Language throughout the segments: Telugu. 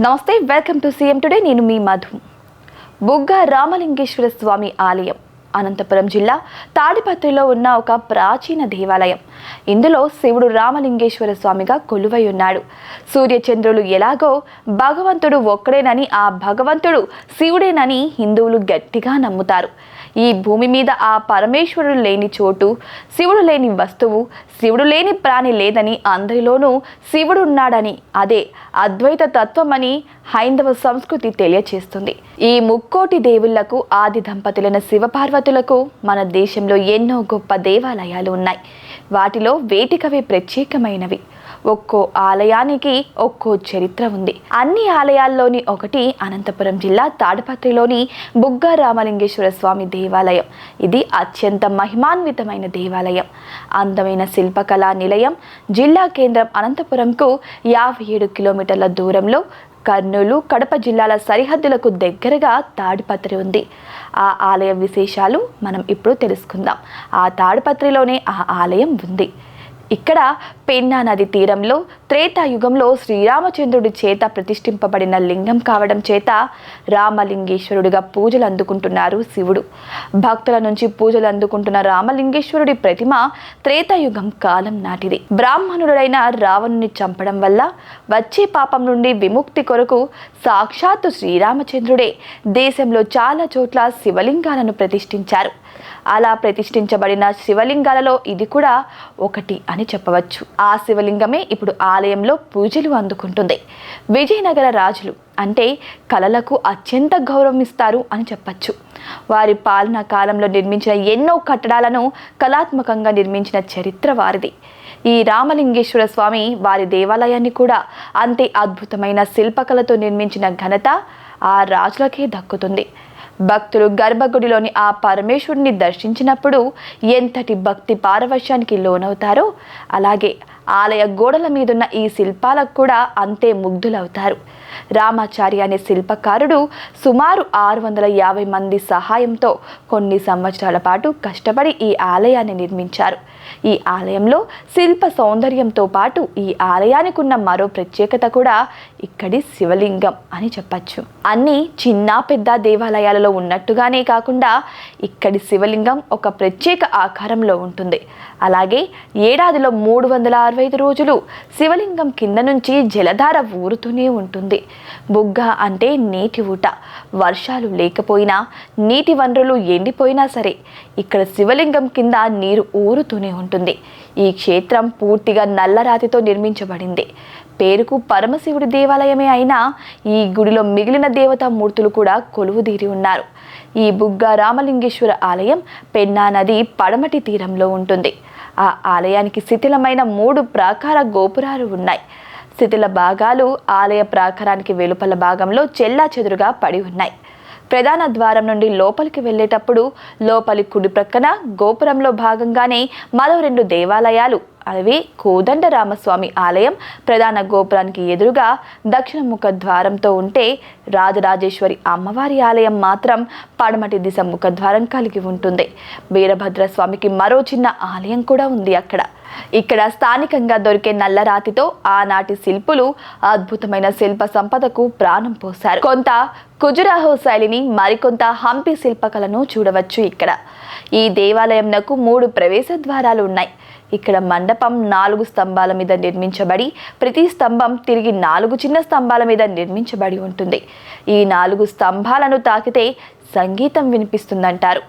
నమస్తే, వెల్కమ్ టు సీఎం టుడే. నేను మీ మధు. బుగ్గ రామలింగేశ్వర స్వామి ఆలయం అనంతపురం జిల్లా తాడిపత్రిలో ఉన్న ఒక ప్రాచీన దేవాలయం. ఇందులో శివుడు రామలింగేశ్వర స్వామిగా కొలువై ఉన్నాడు. సూర్యచంద్రులు ఎలాగో భగవంతుడు ఒక్కడేనని, ఆ భగవంతుడు శివుడేనని హిందువులు గట్టిగా నమ్ముతారు. ఈ భూమి మీద ఆ పరమేశ్వరుడు లేని చోటు, శివుడు లేని వస్తువు, శివుడు లేని ప్రాణి లేదని, అందరిలోనూ శివుడు ఉన్నాడని, అదే అద్వైత తత్వమని హైందవ సంస్కృతి తెలియచేస్తుంది. ఈ ముక్కోటి దేవుళ్లకు ఆది దంపతులైన శివపార్వతులకు మన దేశంలో ఎన్నో గొప్ప దేవాలయాలు ఉన్నాయి. వాటిలో వేటికవే ప్రత్యేకమైనవి. ఒక్కో ఆలయానికి ఒక్కో చరిత్ర ఉంది. అన్ని ఆలయాల్లోని ఒకటి అనంతపురం జిల్లా తాడిపత్రిలోని బుగ్గ రామలింగేశ్వర స్వామి దేవాలయం. ఇది అత్యంత మహిమాన్వితమైన దేవాలయం. అందమైన శిల్పకళా నిలయం. జిల్లా కేంద్రం అనంతపురంకు 57 కిలోమీటర్ల దూరంలో, కర్నూలు, కడప జిల్లాల సరిహద్దులకు దగ్గరగా తాడిపత్రి ఉంది. ఆ ఆలయ విశేషాలు మనం ఇప్పుడు తెలుసుకుందాం. ఆ తాడిపత్రిలోనే ఆ ఆలయం ఉంది. ఇక్కడ పెన్నా నది తీరంలో త్రేతాయుగంలో శ్రీరామచంద్రుడి చేత ప్రతిష్ఠింపబడిన లింగం కావడం చేత రామలింగేశ్వరుడిగా పూజలు అందుకుంటున్నారు శివుడు. భక్తుల నుంచి పూజలు అందుకుంటున్న రామలింగేశ్వరుడి ప్రతిమ త్రేతాయుగం కాలం నాటిది. బ్రాహ్మణుడైన రావణుని చంపడం వల్ల వచ్చే పాపం నుండి విముక్తి కొరకు సాక్షాత్తు శ్రీరామచంద్రుడే దేశంలో చాలా చోట్ల శివలింగాలను ప్రతిష్ఠించారు. అలా ప్రతిష్ఠించబడిన శివలింగాలలో ఇది కూడా ఒకటి అని చెప్పవచ్చు. ఆ శివలింగమే ఇప్పుడు ఆలయంలో పూజలు అందుకుంటుంది. విజయనగర రాజులు అంటే కళలకు అత్యంత గౌరవం ఇస్తారు అని చెప్పచ్చు. వారి పాలనా కాలంలో నిర్మించిన ఎన్నో కట్టడాలను కళాత్మకంగా నిర్మించిన చరిత్ర వారిది. ఈ రామలింగేశ్వర స్వామి వారి దేవాలయాన్ని కూడా అంతే అద్భుతమైన శిల్పకళతో నిర్మించిన ఘనత ఆ రాజులకే దక్కుతుంది. భక్తులు గర్భగుడిలోని ఆ పరమేశ్వరుని దర్శించినప్పుడు ఎంతటి భక్తి పారవశ్యానికి లోనవుతారో, అలాగే ఆలయ గోడల మీదున్న ఈ శిల్పాలకు కూడా అంతే ముగ్ధులవుతారు. రామాచారి అనే శిల్పకారుడు సుమారు 650 మంది సహాయంతో కొన్ని సంవత్సరాల పాటు కష్టపడి ఈ ఆలయాన్ని నిర్మించారు. ఈ ఆలయంలో శిల్ప సౌందర్యంతో పాటు ఈ ఆలయానికి ఉన్న మరో ప్రత్యేకత కూడా ఇక్కడి శివలింగం అని చెప్పచ్చు. అన్ని చిన్న పెద్ద దేవాలయాలలో ఉన్నట్టుగానే కాకుండా ఇక్కడి శివలింగం ఒక ప్రత్యేక ఆకారంలో ఉంటుంది. అలాగే ఏడాదిలో 365 రోజులు శివలింగం కింద నుంచి జలధార ఊరుతూనే ఉంటుంది. బుగ్గ అంటే నీటి ఊట. వర్షాలు లేకపోయినా, నీటి వనరులు ఎండిపోయినా సరే ఇక్కడ శివలింగం కింద నీరు ఊరుతూనే ఉంటుంది. ఈ క్షేత్రం పూర్తిగా నల్లరాతితో నిర్మించబడింది. పేరుకు పరమశివుడి దేవాలయమే అయినా ఈ గుడిలో మిగిలిన దేవతా మూర్తులు కూడా కొలువుదీరి ఉన్నారు. ఈ బుగ్గ రామలింగేశ్వర ఆలయం పెన్నా నది పడమటి తీరంలో ఉంటుంది. ఆ ఆలయానికి శిథిలమైన 3 ప్రాకార గోపురాలు ఉన్నాయి. శిథిల భాగాలు ఆలయ ప్రాకారానికి వెలుపల భాగంలో చెల్లాచెదురుగా పడి ఉన్నాయి. ప్రధాన ద్వారం నుండి లోపలికి వెళ్ళేటప్పుడు లోపలి కుడి ప్రక్కన గోపురంలో భాగంగానే మరో 2 దేవాలయాలు, అవి కోదండరామస్వామి ఆలయం ప్రధాన గోపురానికి ఎదురుగా దక్షిణ ముఖ ద్వారంతో ఉంటే, రాజరాజేశ్వరి అమ్మవారి ఆలయం మాత్రం పడమటి దిశ ముఖద్వారం కలిగి ఉంటుంది. వీరభద్రస్వామికి మరో చిన్న ఆలయం కూడా ఉంది అక్కడ. ఇక్కడ స్థానికంగా దొరికే నల్లరాతితో ఆనాటి శిల్పులు అద్భుతమైన శిల్ప సంపదకు ప్రాణం పోశారు. కొంత ఖుజురాహో శైలిని, మరికొంత హంపి శిల్పకళను చూడవచ్చు. ఇక్కడ ఈ దేవాలయంకు 3 ప్రవేశ ద్వారాలు ఉన్నాయి. ఇక్కడ మండపం 4 స్తంభాల మీద నిర్మించబడి, ప్రతి స్తంభం తిరిగి 4 చిన్న స్తంభాల మీద నిర్మించబడి ఉంటుంది. ఈ 4 స్తంభాలను తాకితే సంగీతం వినిపిస్తుందంటారు.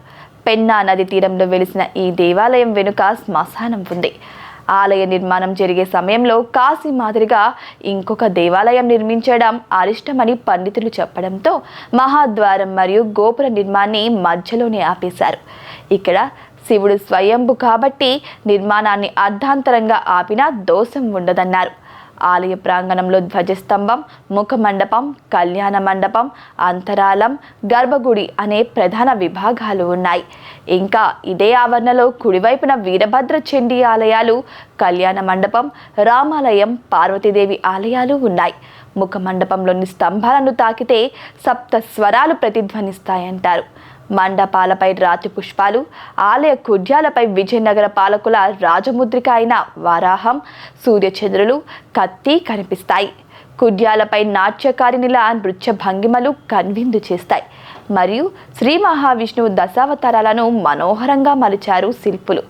పెన్నా నది తీరంలో వెలిసిన ఈ దేవాలయం వెనుక శ్మశానం ఉంది. ఆలయ నిర్మాణం జరిగే సమయంలో కాశీ మాదిరిగా ఇంకొక దేవాలయం నిర్మించడం అరిష్టమని పండితులు చెప్పడంతో మహాద్వారం మరియు గోపుర నిర్మాణాన్ని మధ్యలోనే ఆపేశారు. ఇక్కడ శివుడు స్వయంభు కాబట్టి నిర్మాణాన్ని అర్ధాంతరంగా ఆపినా దోషం ఉండదన్నారు. ఆలయ ప్రాంగణంలో ధ్వజస్తంభం, ముఖమండపం, కళ్యాణ మండపం, అంతరాలం, గర్భగుడి అనే ప్రధాన విభాగాలు ఉన్నాయి. ఇంకా ఇదే ఆవరణలో కుడివైపున వీరభద్ర చండీ ఆలయాలు, కళ్యాణ మండపం, రామాలయం, పార్వతీదేవి ఆలయాలు ఉన్నాయి. ముఖమండపంలోని స్తంభాలను తాకితే సప్త స్వరాలు ప్రతిధ్వనిస్తాయంటారు. మండపాలపై రాతి పుష్పాలు, ఆలయ కుడ్యాలపై విజయనగర పాలకుల రాజముద్రిక అయిన వారాహం, సూర్యచంద్రులు, కత్తి కనిపిస్తాయి. కుడ్యాలపై నాట్యకారినిలా నృత్య భంగిమలు కన్విందు చేస్తాయి. మరియు శ్రీ మహావిష్ణువు దశావతారాలను మనోహరంగా మలిచారు శిల్పులు.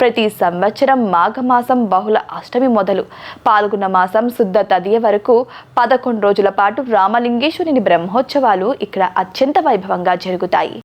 ప్రతి సంవత్సరం మాఘమాసం బహుళ అష్టమి మొదలు పాల్గొన్న మాసం శుద్ధ తదియ వరకు 11 రోజుల పాటు రామలింగేశ్వరుని బ్రహ్మోత్సవాలు ఇక్కడ అత్యంత వైభవంగా జరుగుతాయి.